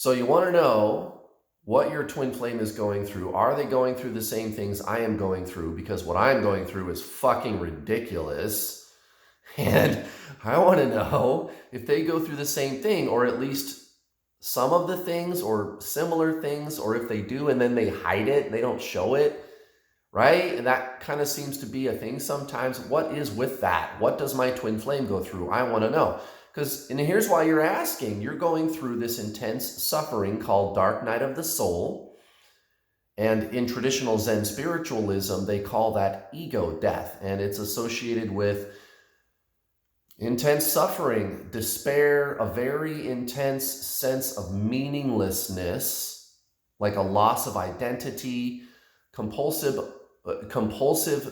So you want to know what your twin flame is going through. Are they going through the same things I am going through? Because what I'm going through is fucking ridiculous. And I want to know if they go through the same thing, or at least some of the things or similar things, or if they do and then they hide it, they don't show it, right? And that kind of seems to be a thing sometimes. What is with that? What does my twin flame go through? I want to know. And here's why you're asking. You're going through this intense suffering called dark night of the soul. And in traditional Zen spiritualism, they call that ego death. And it's associated with intense suffering, despair, a very intense sense of meaninglessness, like a loss of identity, compulsive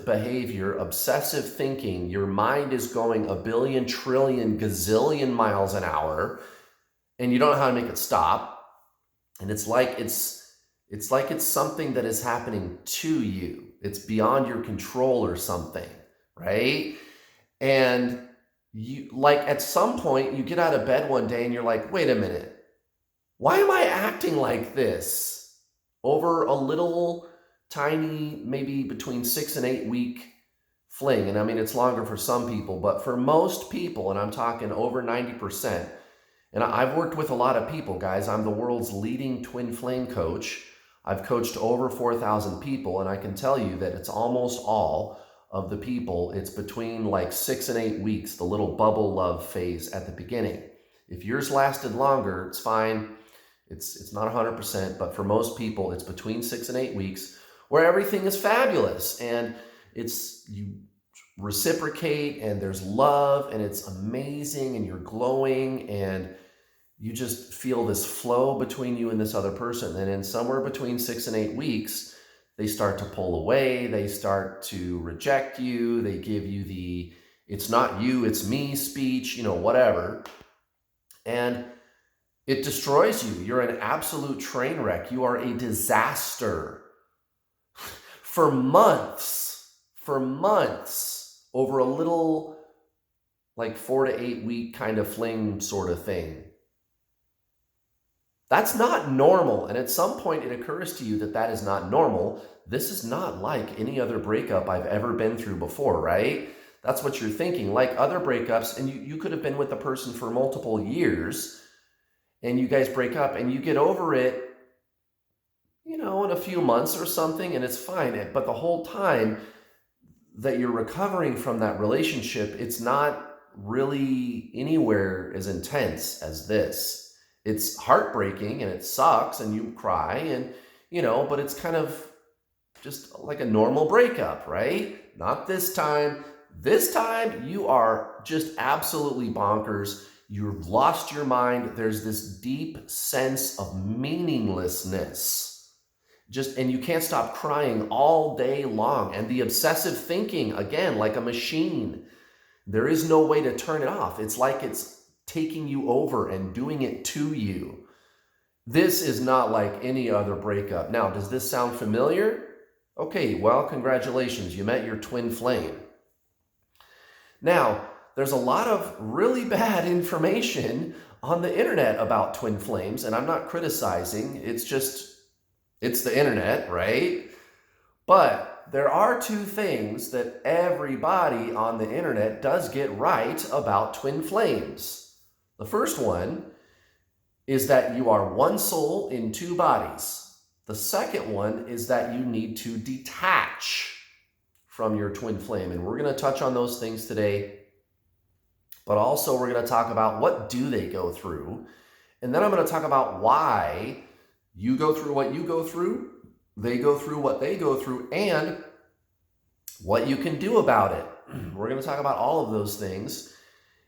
behavior, obsessive thinking. Your mind is going a billion, trillion, gazillion miles an hour, and you don't know how to make it stop. And it's like it's something that is happening to you. It's beyond your control or something, right? And you, like, at some point you get out of bed one day and you're like, wait a minute, why am I acting like this over a little tiny, maybe between 6 and 8 week fling? And I mean, it's longer for some people, but for most people, and I'm talking over 90%, and I've worked with a lot of people, guys. I'm the world's leading twin flame coach. I've coached over 4,000 people, and I can tell you that it's almost all of the people, it's between like 6 and 8 weeks, the little bubble love phase at the beginning. If yours lasted longer, it's fine. It's not 100%, but for most people, it's between 6 and 8 weeks where everything is fabulous and you reciprocate and there's love and it's amazing and you're glowing and you just feel this flow between you and this other person. And then somewhere between 6 and 8 weeks, they start to pull away. They start to reject you. They give you the, it's not you, it's me speech, whatever. And it destroys you. You're an absolute train wreck. You are a disaster. For months, over a little like 4 to 8 week kind of fling sort of thing. That's not normal. And at some point it occurs to you that that is not normal. This is not like any other breakup I've ever been through before, right? That's what you're thinking. Like other breakups, and you could have been with the person for multiple years and you guys break up and you get over it, in a few months or something, and it's fine. But the whole time that you're recovering from that relationship, it's not really anywhere as intense as this. It's heartbreaking and it sucks and you cry and, but it's kind of just like a normal breakup, right? Not this time. This time you are just absolutely bonkers. You've lost your mind. There's this deep sense of meaninglessness. And you can't stop crying all day long. And the obsessive thinking, again, like a machine. There is no way to turn it off. It's like it's taking you over and doing it to you. This is not like any other breakup. Now, does this sound familiar? Okay, well, congratulations. You met your twin flame. Now, there's a lot of really bad information on the internet about twin flames, and I'm not criticizing. It's the internet, right? But there are two things that everybody on the internet does get right about twin flames. The first one is that you are one soul in two bodies. The second one is that you need to detach from your twin flame. And we're going to touch on those things today. But also we're going to talk about what do they go through. And then I'm going to talk about why you go through what you go through, they go through what they go through, and what you can do about it. We're going to talk about all of those things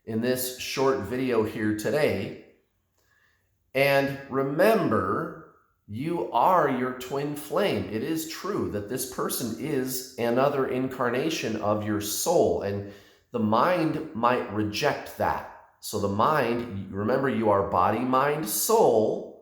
in this short video here today. And remember, you are your twin flame. It is true that this person is another incarnation of your soul, and the mind might reject that. So the mind, remember, you are body, mind, soul.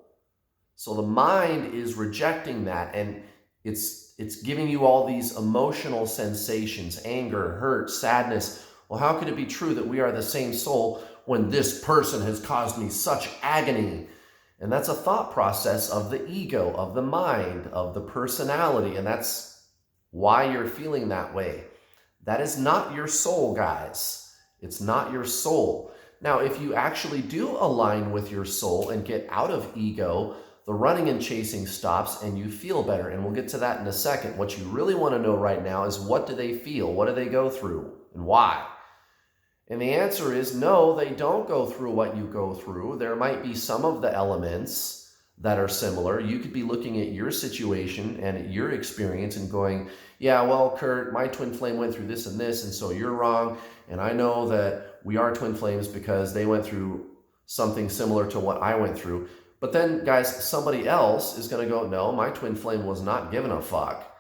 So the mind is rejecting that, and it's giving you all these emotional sensations, anger, hurt, sadness. Well, how could it be true that we are the same soul when this person has caused me such agony? And that's a thought process of the ego, of the mind, of the personality. And that's why you're feeling that way. That is not your soul, guys. It's not your soul. Now, if you actually do align with your soul and get out of ego, the running and chasing stops and you feel better. And we'll get to that in a second. What you really want to know right now is, what do they feel? What do they go through? And why? And the answer is no, they don't go through what you go through. There might be some of the elements that are similar. You could be looking at your situation and at your experience and going, yeah, well, Kurt, my twin flame went through this, and so you're wrong. And I know that we are twin flames because they went through something similar to what I went through. But then, guys, somebody else is going to go, no, my twin flame was not giving a fuck.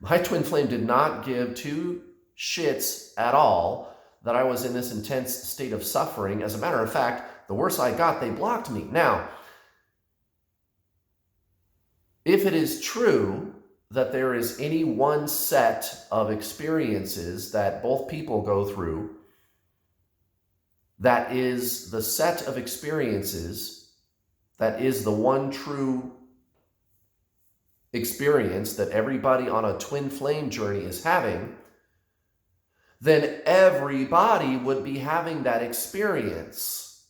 My twin flame did not give two shits at all that I was in this intense state of suffering. As a matter of fact, the worse I got, they blocked me. Now, if it is true that there is any one set of experiences that both people go through, that is the set of experiences, that is the one true experience that everybody on a twin flame journey is having, then everybody would be having that experience.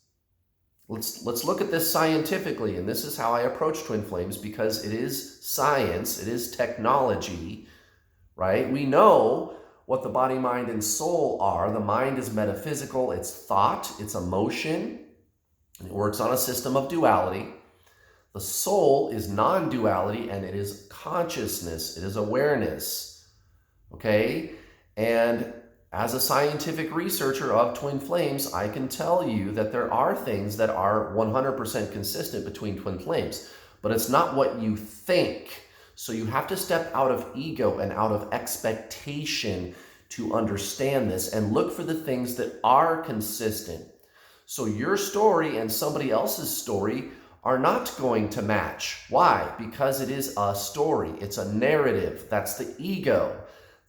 Let's look at this scientifically, and this is how I approach twin flames, because it is science, it is technology, right? We know what the body, mind, and soul are. The mind is metaphysical, it's thought, it's emotion, and it works on a system of duality. The soul is non-duality, and it is consciousness, it is awareness, okay? And as a scientific researcher of twin flames, I can tell you that there are things that are 100% consistent between twin flames, but it's not what you think. So you have to step out of ego and out of expectation to understand this and look for the things that are consistent. So your story and somebody else's story are not going to match. Why? Because it is a story. It's a narrative. That's the ego.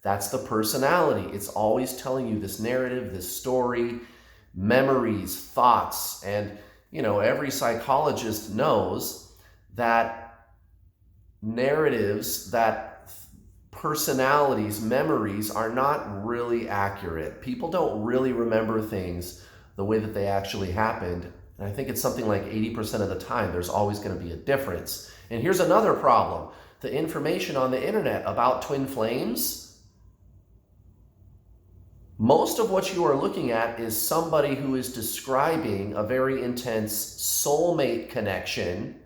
That's the personality. It's always telling you this narrative, this story, memories, thoughts. And, every psychologist knows that narratives, that personalities, memories are not really accurate. People don't really remember things the way that they actually happened. And I think it's something like 80% of the time, there's always going to be a difference. And here's another problem. The information on the internet about twin flames, most of what you are looking at is somebody who is describing a very intense soulmate connection,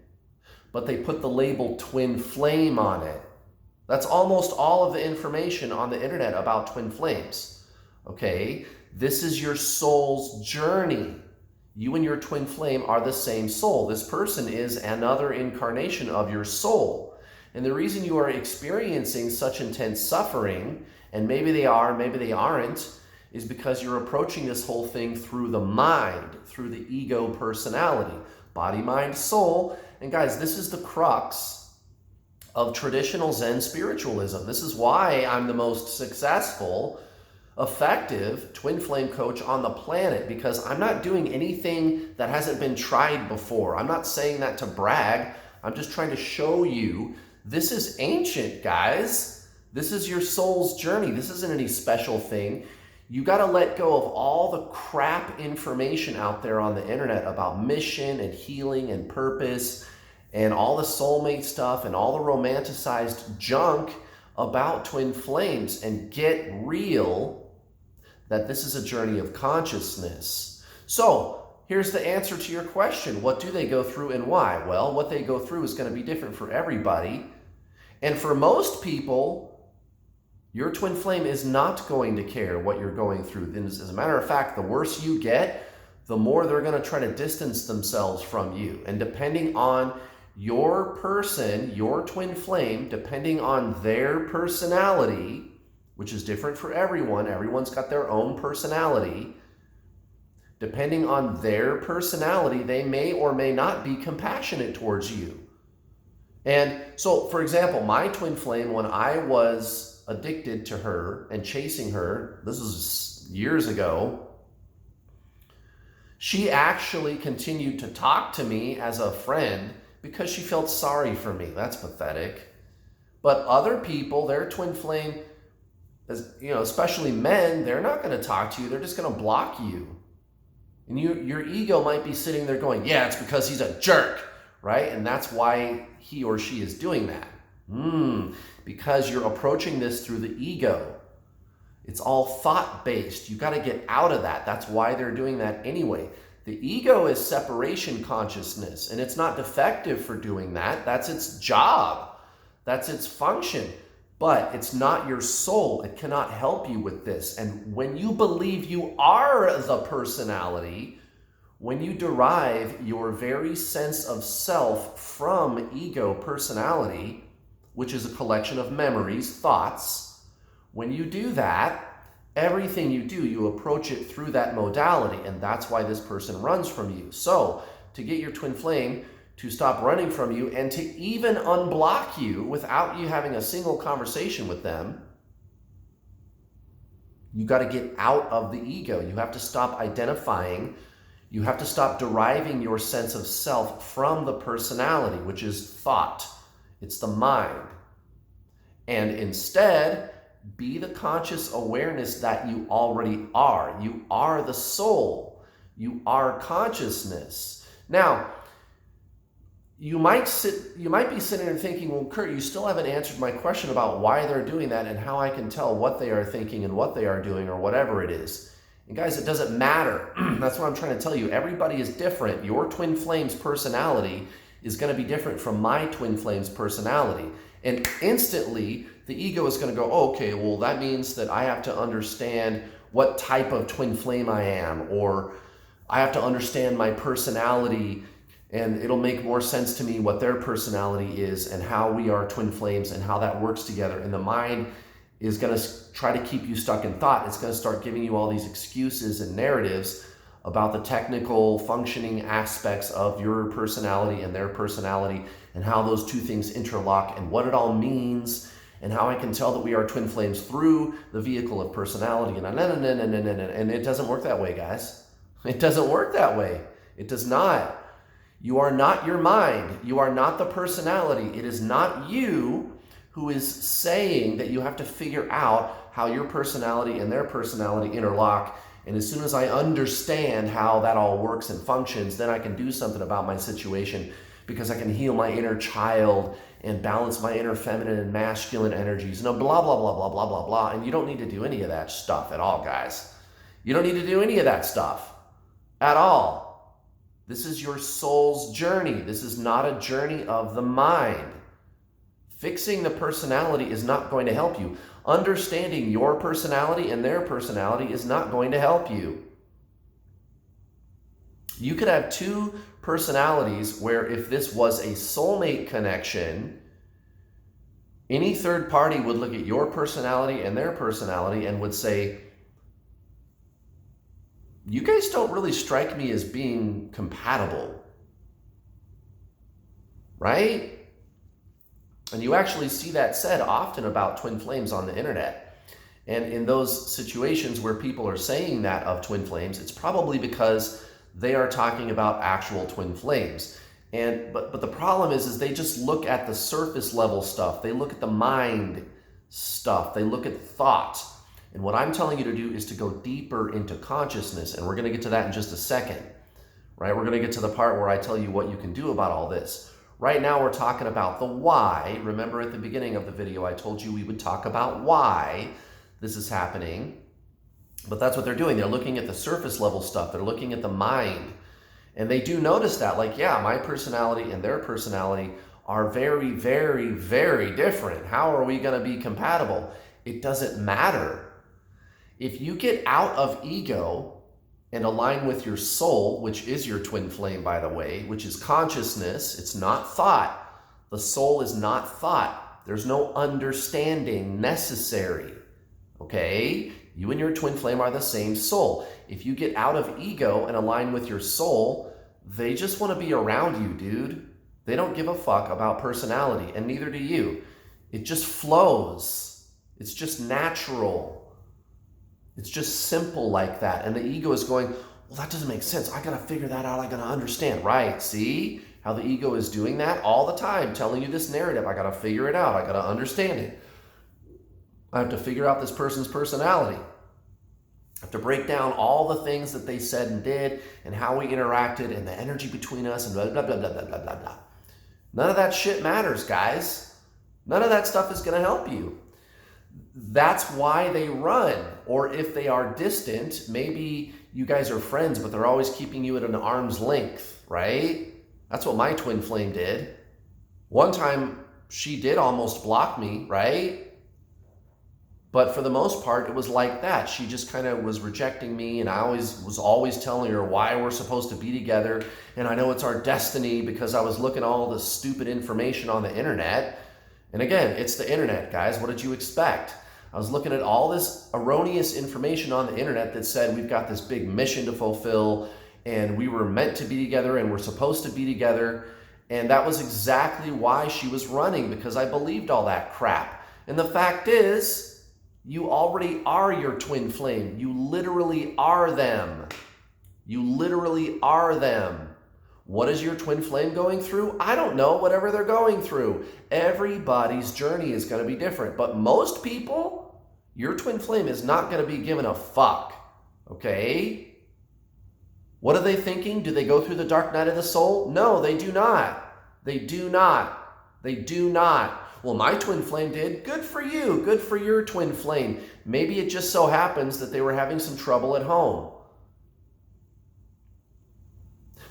but they put the label twin flame on it. That's almost all of the information on the internet about twin flames. Okay? This is your soul's journey. You and your twin flame are the same soul. This person is another incarnation of your soul. And the reason you are experiencing such intense suffering, and maybe they are, maybe they aren't, is because you're approaching this whole thing through the mind, through the ego personality, body, mind, soul. And guys, this is the crux of traditional Zen spiritualism. This is why I'm the most successful, effective twin flame coach on the planet, because I'm not doing anything that hasn't been tried before. I'm not saying that to brag. I'm just trying to show you this is ancient, guys. This is your soul's journey. This isn't any special thing. You got to let go of all the crap information out there on the internet about mission and healing and purpose and all the soulmate stuff and all the romanticized junk about twin flames, and get real that this is a journey of consciousness. So here's the answer to your question. What do they go through and why? Well, what they go through is going to be different for everybody. And for most people, your twin flame is not going to care what you're going through. As a matter of fact, the worse you get, the more they're going to try to distance themselves from you. And depending on your person, your twin flame, depending on their personality, which is different for everyone, everyone's got their own personality. Depending on their personality, they may or may not be compassionate towards you. And so, for example, my twin flame, when I was addicted to her and chasing her, this was years ago, She actually continued to talk to me as a friend because she felt sorry for me. That's pathetic. But other people, their twin flame, especially men, they're not going to talk to you. They're just going to block you. And your ego might be sitting there going, yeah, it's because he's a jerk, right? And that's why he or she is doing that. Because you're approaching this through the ego. It's all thought-based. You got to get out of that. That's why they're doing that anyway. The ego is separation consciousness, and it's not defective for doing that. That's its job. That's its function. But it's not your soul. It cannot help you with this. And when you believe you are the personality, when you derive your very sense of self from ego personality, which is a collection of memories, thoughts, when you do that, everything you do, you approach it through that modality. And that's why this person runs from you. So to get your twin flame to stop running from you and to even unblock you without you having a single conversation with them, you got to get out of the ego. You have to stop identifying. You have to stop deriving your sense of self from the personality, which is thought. It's the mind. And instead, be the conscious awareness that you already are. You are the soul. You are consciousness. Now, you might be sitting there thinking, well, Kurt, you still haven't answered my question about why they're doing that and how I can tell what they are thinking and what they are doing or whatever it is. And guys, it doesn't matter. That's what I'm trying to tell you. Everybody is different. Your twin flame's personality is going to be different from my twin flame's personality. And instantly, the ego is going to go, oh, okay, well, that means that I have to understand what type of twin flame I am, or I have to understand my personality, and it'll make more sense to me what their personality is and how we are twin flames and how that works together. And the mind is going to try to keep you stuck in thought. It's going to start giving you all these excuses and narratives about the technical functioning aspects of your personality and their personality and how those two things interlock and what it all means and how I can tell that we are twin flames through the vehicle of personality. And it doesn't work that way, guys. It doesn't work that way. It does not. You are not your mind. You are not the personality. It is not you who is saying that you have to figure out how your personality and their personality interlock. And as soon as I understand how that all works and functions, then I can do something about my situation, because I can heal my inner child and balance my inner feminine and masculine energies. No, blah, blah, blah, blah, blah, blah, blah. And you don't need to do any of that stuff at all, guys. You don't need to do any of that stuff at all. This is your soul's journey. This is not a journey of the mind. Fixing the personality is not going to help you. Understanding your personality and their personality is not going to help you. You could have two personalities where if this was a soulmate connection, any third party would look at your personality and their personality and would say, you guys don't really strike me as being compatible, right? And you actually see that said often about twin flames on the internet. And in those situations where people are saying that of twin flames, it's probably because they are talking about actual twin flames. But the problem is they just look at the surface level stuff. They look at the mind stuff. They look at thought. And what I'm telling you to do is to go deeper into consciousness. And we're going to get to that in just a second, right? We're going to get to the part where I tell you what you can do about all this. Right now, we're talking about the why. Remember at the beginning of the video, I told you we would talk about why this is happening. But that's what they're doing. They're looking at the surface level stuff. They're looking at the mind. And they do notice that, like, yeah, my personality and their personality are very, very, very different. How are we going to be compatible? It doesn't matter. If you get out of ego and align with your soul, which is your twin flame, by the way, which is consciousness, it's not thought. The soul is not thought. There's no understanding necessary, okay? You and your twin flame are the same soul. If you get out of ego and align with your soul, they just want to be around you, dude. They don't give a fuck about personality, and neither do you. It just flows. It's just natural. It's just simple like that. And the ego is going, Well, that doesn't make sense. I got to figure that out. I got to understand. Right. See how the ego is doing that all the time, telling you this narrative. I got to figure it out. I got to understand it. I have to figure out this person's personality. I have to break down all the things that they said and did and how we interacted and the energy between us and blah, blah, blah, blah, blah, blah, blah, blah. None of that shit matters, guys. None of that stuff is going to help you. That's why they run. Or if they are distant, maybe you guys are friends, but they're always keeping you at an arm's length, right? That's what my twin flame did. One time she did almost block me, right? But for the most part, it was like that. She just kind of was rejecting me, and I was always telling her why we're supposed to be together. And I know it's our destiny because I was looking at all this stupid information on the internet. And again, it's the internet, guys. What did you expect? I was looking at all this erroneous information on the internet that said we've got this big mission to fulfill, and we were meant to be together, and we're supposed to be together. And that was exactly why she was running, because I believed all that crap. And the fact is, you already are your twin flame. You literally are them. You literally are them. What is your twin flame going through? I don't know, whatever they're going through. Everybody's journey is going to be different. But most people, your twin flame is not going to be giving a fuck. Okay? What are they thinking? Do they go through the dark night of the soul? No, they do not. They do not. They do not. Well, my twin flame did. Good for you. Good for your twin flame. Maybe it just so happens that they were having some trouble at home.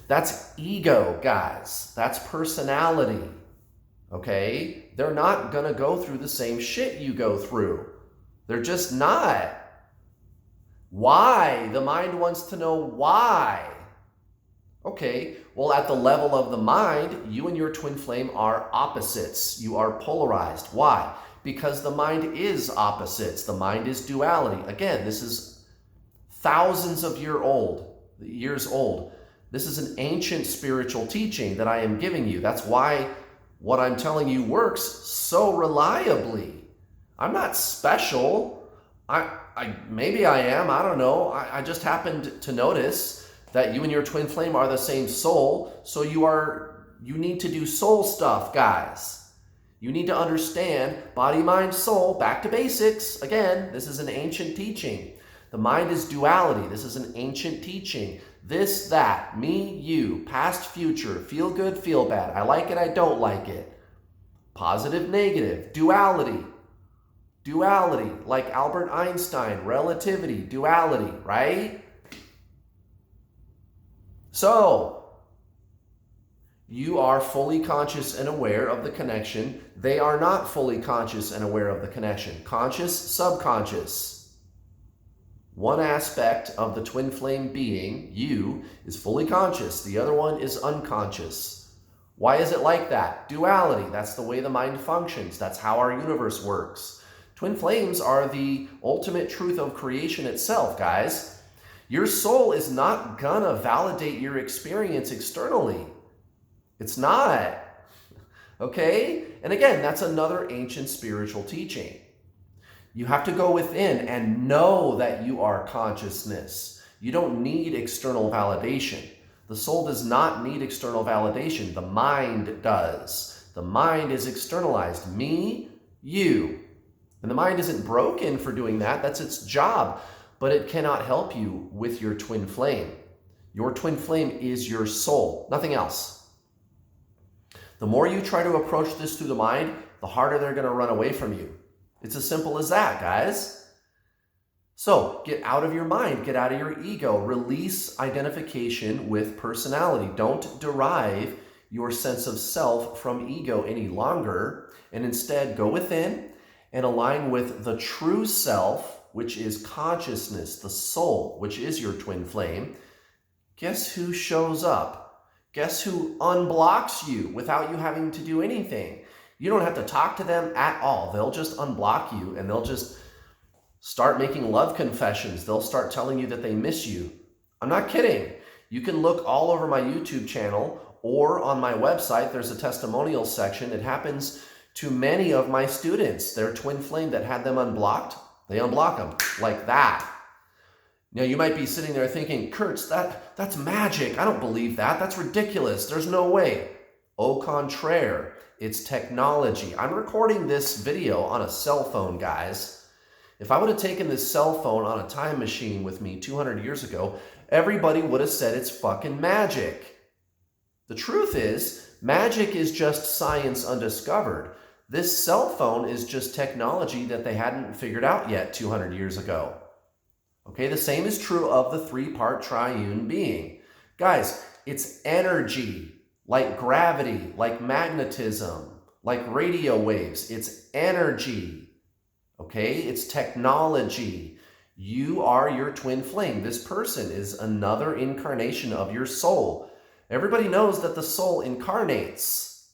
That's ego, guys. That's personality. Okay? They're not going to go through the same shit you go through. They're just not. Why? The mind wants to know why. Okay, well, at the level of the mind, you and your twin flame are opposites. You are polarized. Why? Because the mind is opposites. The mind is duality. Again, this is thousands of years old. This is an ancient spiritual teaching that I am giving you. That's why what I'm telling you works so reliably. I'm not special. Maybe I am. I don't know. I just happened to notice that you and your twin flame are the same soul, so you need to do soul stuff, guys. You need to understand body, mind, soul, back to basics. Again, this is an ancient teaching. The mind is duality. This is an ancient teaching. This, that, me, you, past, future, feel good, feel bad. I like it, I don't like it. Positive, negative, duality. Duality, like Albert Einstein, relativity, duality, right? So, you are fully conscious and aware of the connection. They are not fully conscious and aware of the connection. Conscious, subconscious. One aspect of the twin flame being, you, is fully conscious. The other one is unconscious. Why is it like that? Duality. That's the way the mind functions. That's how our universe works. Twin flames are the ultimate truth of creation itself, guys. Your soul is not gonna validate your experience externally. It's not. Okay? And again, that's another ancient spiritual teaching. You have to go within and know that you are consciousness. You don't need external validation. The soul does not need external validation. The mind does. The mind is externalized. Me, you. And the mind isn't broken for doing that. That's its job. But it cannot help you with your twin flame. Your twin flame is your soul, nothing else. The more you try to approach this through the mind, the harder they're going to run away from you. It's as simple as that, guys. So get out of your mind, get out of your ego, release identification with personality. Don't derive your sense of self from ego any longer, and instead go within and align with the true self, which is consciousness, the soul, which is your twin flame. Guess who shows up? Guess who unblocks you without you having to do anything? You don't have to talk to them at all. They'll just unblock you, and they'll just start making love confessions. They'll start telling you that they miss you. I'm not kidding. You can look all over my YouTube channel or on my website. There's a testimonial section. It happens to many of my students. Their twin flame that had them unblocked, they unblock them like that. Now, you might be sitting there thinking, Kurtz, that's magic. I don't believe that. That's ridiculous. There's no way. Au contraire, it's technology. I'm recording this video on a cell phone, guys. If I would have taken this cell phone on a time machine with me 200 years ago, everybody would have said it's fucking magic. The truth is, magic is just science undiscovered. This cell phone is just technology that they hadn't figured out yet 200 years ago. Okay, the same is true of the three-part triune being. Guys, it's energy, like gravity, like magnetism, like radio waves. It's energy, okay? It's technology. You are your twin flame. This person is another incarnation of your soul. Everybody knows that the soul incarnates,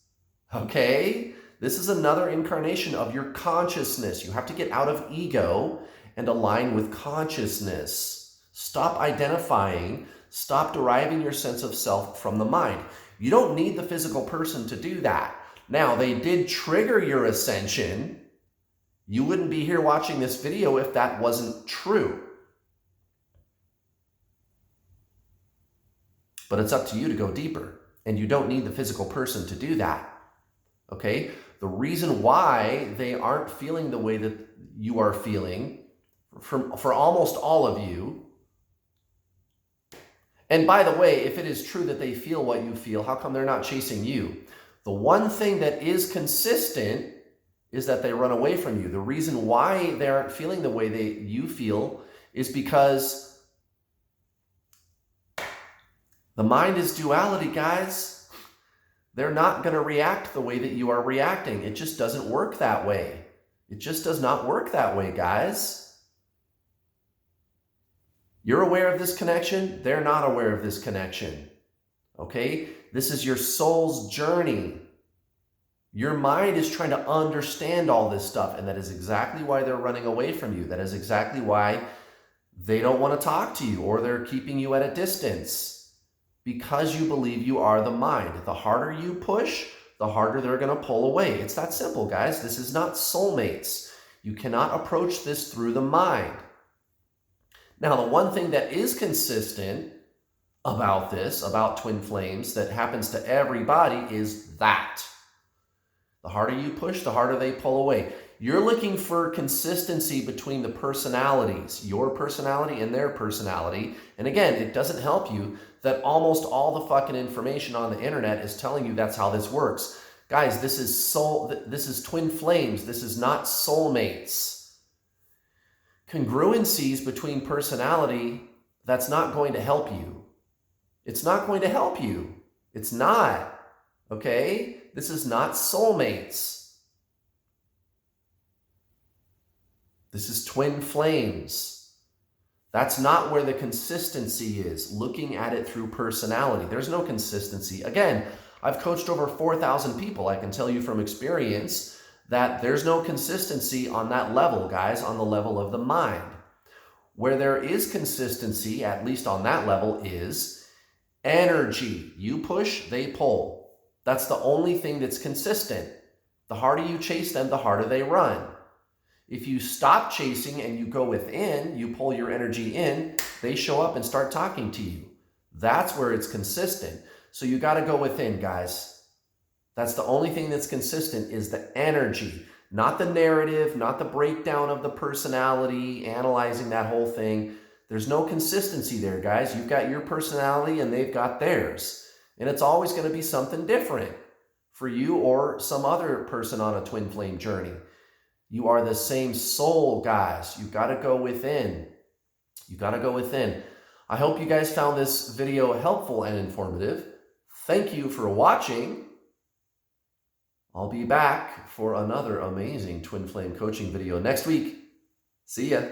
okay? This is another incarnation of your consciousness. You have to get out of ego and align with consciousness. Stop identifying, stop deriving your sense of self from the mind. You don't need the physical person to do that. Now, they did trigger your ascension. You wouldn't be here watching this video if that wasn't true. But it's up to you to go deeper, and you don't need the physical person to do that. Okay? The reason why they aren't feeling the way that you are feeling for almost all of you. And by the way, if it is true that they feel what you feel, how come they're not chasing you? The one thing that is consistent is that they run away from you. The reason why they aren't feeling the way you feel is because the mind is duality, guys. They're not going to react the way that you are reacting. It just doesn't work that way. It just does not work that way, guys. You're aware of this connection. They're not aware of this connection. Okay? This is your soul's journey. Your mind is trying to understand all this stuff, and that is exactly why they're running away from you. That is exactly why they don't want to talk to you, or they're keeping you at a distance, because you believe you are the mind. The harder you push, the harder they're going to pull away. It's that simple, guys. This is not soulmates. You cannot approach this through the mind. Now, the one thing that is consistent about this, about twin flames, that happens to everybody is that. The harder you push, the harder they pull away. You're looking for consistency between the personalities, your personality and their personality. And again, it doesn't help you that almost all the fucking information on the internet is telling you that's how this works. Guys, this is twin flames. This is not soulmates. Congruencies between personality, that's not going to help you. It's not going to help you. It's not. Okay? This is not soulmates. This is twin flames. That's not where the consistency is, looking at it through personality. There's no consistency. Again, I've coached over 4,000 people. I can tell you from experience that there's no consistency on that level, guys, on the level of the mind. Where there is consistency, at least on that level, is energy. You push, they pull. That's the only thing that's consistent. The harder you chase them, the harder they run. If you stop chasing and you go within, you pull your energy in, they show up and start talking to you. That's where it's consistent. So you got to go within, guys. That's the only thing that's consistent is the energy, not the narrative, not the breakdown of the personality, analyzing that whole thing. There's no consistency there, guys. You've got your personality and they've got theirs. And it's always going to be something different for you or some other person on a twin flame journey. You are the same soul, guys. You've got to go within. You've got to go within. I hope you guys found this video helpful and informative. Thank you for watching. I'll be back for another amazing twin flame coaching video next week. See ya.